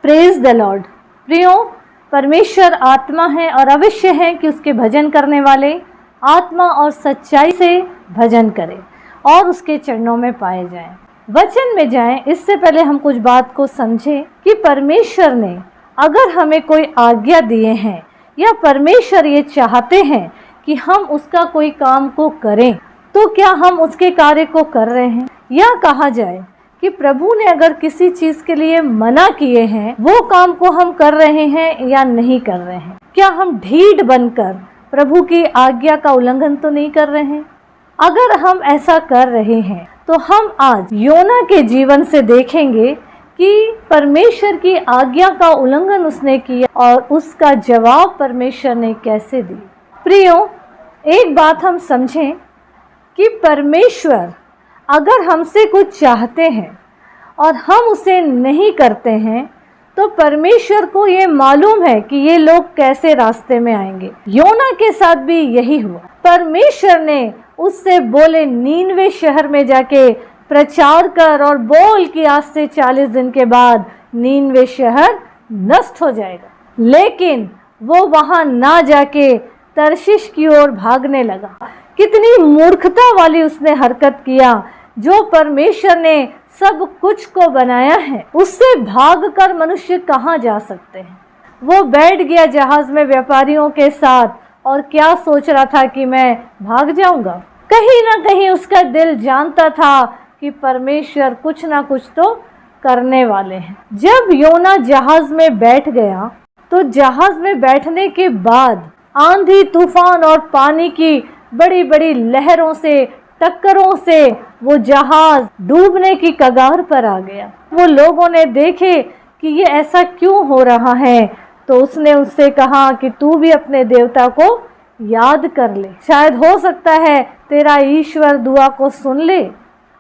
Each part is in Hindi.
Praise the Lord. प्रियो, परमेश्वर आत्मा है और अवश्य है कि उसके भजन करने वाले आत्मा और सच्चाई से भजन करें और उसके चरणों में पाए जाएं। वचन में जाएं, इससे पहले हम कुछ बात को समझें कि परमेश्वर ने अगर हमें कोई आज्ञा दिए हैं या परमेश्वर ये चाहते हैं कि हम उसका कोई काम को करें, तो क्या हम उसके कार्य को कर रहे हैं? या कहा जाए कि प्रभु ने अगर किसी चीज के लिए मना किए हैं, वो काम को हम कर रहे हैं या नहीं कर रहे हैं? क्या हम ढीठ बनकर प्रभु की आज्ञा का उल्लंघन तो नहीं कर रहे हैं? अगर हम ऐसा कर रहे हैं तो हम आज योना के जीवन से देखेंगे कि परमेश्वर की आज्ञा का उल्लंघन उसने किया और उसका जवाब परमेश्वर ने कैसे दी। प्रियो, एक बात हम समझें कि परमेश्वर अगर हमसे कुछ चाहते हैं और हम उसे नहीं करते हैं, तो परमेश्वर को ये मालूम है कि ये लोग कैसे रास्ते में आएंगे। योना के साथ भी यही हुआ। परमेश्वर ने उससे बोले, नीनवे शहर में जाके प्रचार कर और बोल कि आज से 40 दिन के बाद नीनवे शहर नष्ट हो जाएगा। लेकिन वो वहां ना जाके तर्शीश की ओर भागने लगा। कितनी मूर्खता वाली उसने हरकत किया। जो परमेश्वर ने सब कुछ को बनाया है, उससे भागकर मनुष्य कहाँ जा सकते हैं? वो बैठ गया जहाज में व्यापारियों के साथ और क्या सोच रहा था कि मैं भाग जाऊंगा। कहीं ना कहीं उसका दिल जानता था कि परमेश्वर कुछ ना कुछ तो करने वाले हैं। जब योना जहाज में बैठ गया, तो जहाज में बैठने के बाद आंधी तूफान और पानी की बड़ी बड़ी लहरों से, टक्करों से वो जहाज डूबने की कगार पर आ गया। वो लोगों ने देखे कि ये ऐसा क्यों हो रहा है, तो उसने उससे कहा कि तू भी अपने देवता को याद कर ले, शायद हो सकता है तेरा ईश्वर दुआ को सुन ले,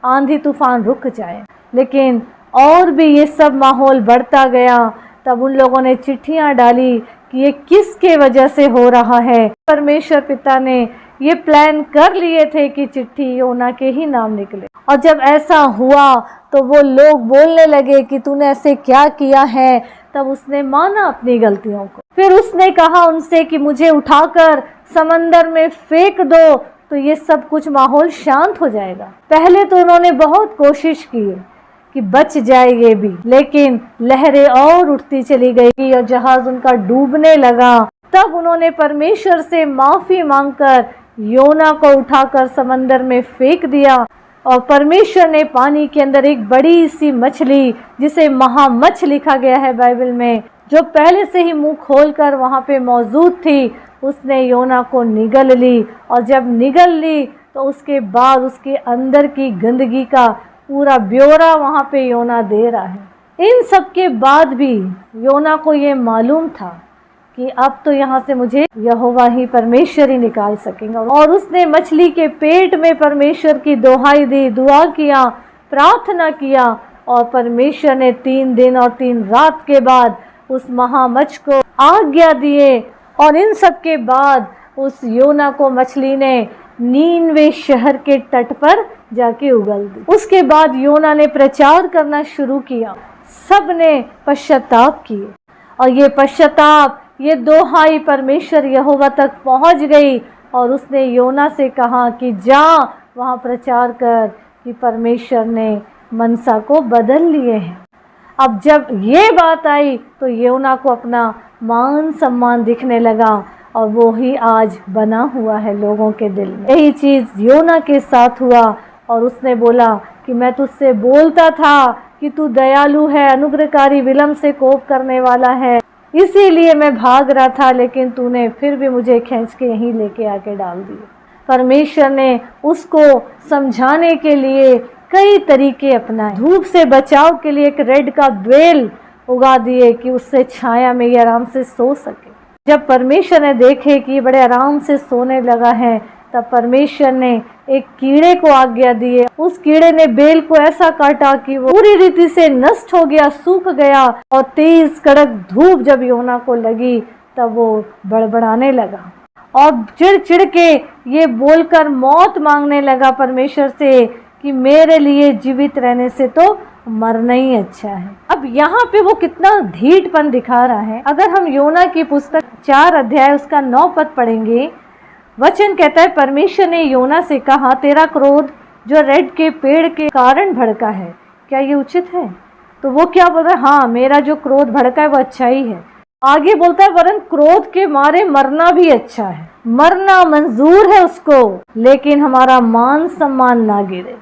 आंधी तूफान रुक जाए। लेकिन और भी ये सब माहौल बढ़ता गया। तब उन लोगों ने चिट्ठियां डाली कि ये किसके वजह से हो रहा है। परमेश्वर पिता ने ये प्लान कर लिए थे कि चिट्ठी योना के ही नाम निकले। और जब ऐसा हुआ तो वो लोग बोलने लगे कि तूने ऐसे क्या किया है। तब उसने माना अपनी गलतियों को। फिर उसने कहा उनसे कि मुझे उठाकर समंदर में फेंक दो, तो ये सब कुछ माहौल शांत हो जाएगा। पहले तो उन्होंने बहुत कोशिश की कि बच जाए ये भी, लेकिन लहरें और उठती चली गई और जहाज उनका डूबने लगा। तब उन्होंने परमेश्वर से माफी मांगकर योना को उठाकर समंदर में फेंक दिया और परमेश्वर ने पानी के अंदर एक बड़ी सी मछली, जिसे महामच्छ लिखा गया है बाइबल में, जो पहले से ही मुंह खोलकर वहां पे मौजूद थी, उसने योना को निगल ली। और जब निगल ली तो उसके बाद उसके अंदर की गंदगी का पूरा ब्यौरा वहां पे योना दे रहा है। इन सब के बाद भी योना को ये मालूम था कि अब तो यहाँ से मुझे यहोवा ही परमेश्वर ही निकाल सकेंगे। और उसने मछली के पेट में परमेश्वर की दोहाई दी, दुआ किया, प्रार्थना किया और परमेश्वर ने 3 दिन और 3 रात के बाद उस महामच्छ को आज्ञा दिए। और इन सब के बाद उस योना को मछली ने नीनवे शहर के तट पर जाके उगल दी। उसके बाद योना ने प्रचार करना शुरू किया। सब ने पश्चाताप किए और ये पश्चाताप, ये दोहाई परमेश्वर यहोवा तक पहुंच गई। और उसने योना से कहा कि जा वहां प्रचार कर कि परमेश्वर ने मनसा को बदल लिए हैं। अब जब ये बात आई तो योना को अपना मान सम्मान दिखने लगा और वो ही आज बना हुआ है लोगों के दिल में। यही चीज़ योना के साथ हुआ और उसने बोला कि मैं तुझसे बोलता था कि तू दयालु है, अनुग्रहकारी, विलंब से कोप करने वाला है, इसीलिए मैं भाग रहा था, लेकिन तूने फिर भी मुझे खींच के यहीं लेके आके डाल दिया। परमेश्वर ने उसको समझाने के लिए कई तरीके अपनाए। धूप से बचाव के लिए एक रेड का बेल उगा दिए कि उससे छाया में ये आराम से सो सके। जब परमेश्वर ने देखे कि ये बड़े आराम से सोने लगा है, तब परमेश्वर ने एक कीड़े को आज्ञा दी। उस कीड़े ने बेल को ऐसा काटा कि वो पूरी रीति से नष्ट हो गया, सूख गया। और तेज कड़क धूप जब योना को लगी तब वो बड़बड़ाने लगा और चिड़ के ये बोलकर मौत मांगने लगा परमेश्वर से कि मेरे लिए जीवित रहने से तो मरना ही अच्छा है। अब यहाँ पे वो कितना ढीठपन दिखा रहा है। अगर हम योना की पुस्तक 4 अध्याय उसका 9 पद पढ़ेंगे, वचन कहता है, परमेश्वर ने योना से कहा, तेरा क्रोध जो रेड के पेड़ के कारण भड़का है, क्या ये उचित है? तो वो क्या बोल रहा है? हाँ, मेरा जो क्रोध भड़का है वो अच्छा ही है। आगे बोलता है, वरन क्रोध के मारे मरना भी अच्छा है। मरना मंजूर है उसको, लेकिन हमारा मान सम्मान ना गिरे।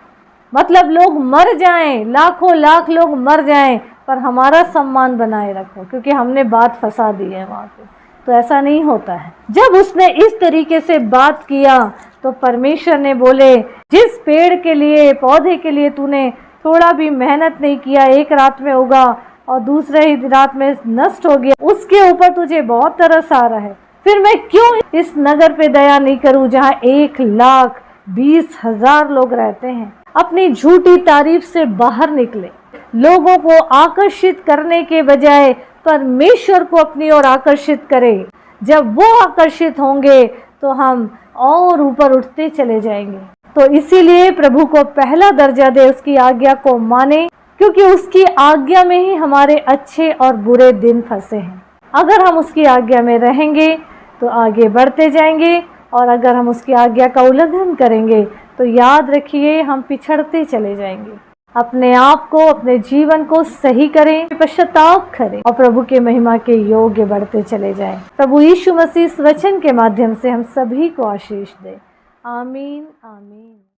मतलब लोग मर जाएं, लाखों लाख लोग मर जाएं, पर हमारा सम्मान बनाए रखो, क्योंकि हमने बात फंसा दी है वहां पे। तो ऐसा नहीं होता है। जब उसने इस तरीके से बात किया तो परमेश्वर ने बोले, जिस पेड़ के लिए, पौधे के लिए तूने थोड़ा भी मेहनत नहीं किया, एक रात में उगा और दूसरे ही रात में नष्ट हो गया, उसके ऊपर तुझे बहुत तरस आ रहा है। फिर मैं क्यों इस नगर पे दया नहीं करूं जहां 1,20,000 लोग रहते हैं। अपनी झूठी तारीफ से बाहर निकले। लोगों को आकर्षित करने के बजाय परमेश्वर को अपनी ओर आकर्षित करें। जब वो आकर्षित होंगे तो हम और ऊपर उठते चले जाएंगे। तो इसीलिए प्रभु को पहला दर्जा दे, उसकी आज्ञा को माने, क्योंकि उसकी आज्ञा में ही हमारे अच्छे और बुरे दिन फंसे हैं। अगर हम उसकी आज्ञा में रहेंगे तो आगे बढ़ते जाएंगे, और अगर हम उसकी आज्ञा का उल्लंघन करेंगे तो याद रखिए हम पिछड़ते चले जाएंगे। अपने आप को, अपने जीवन को सही करें, पश्चाताप करें और प्रभु के महिमा के योग्य बढ़ते चले जाएं। प्रभु यीशु मसीह इस वचन के माध्यम से हम सभी को आशीष दे। आमीन, आमीन।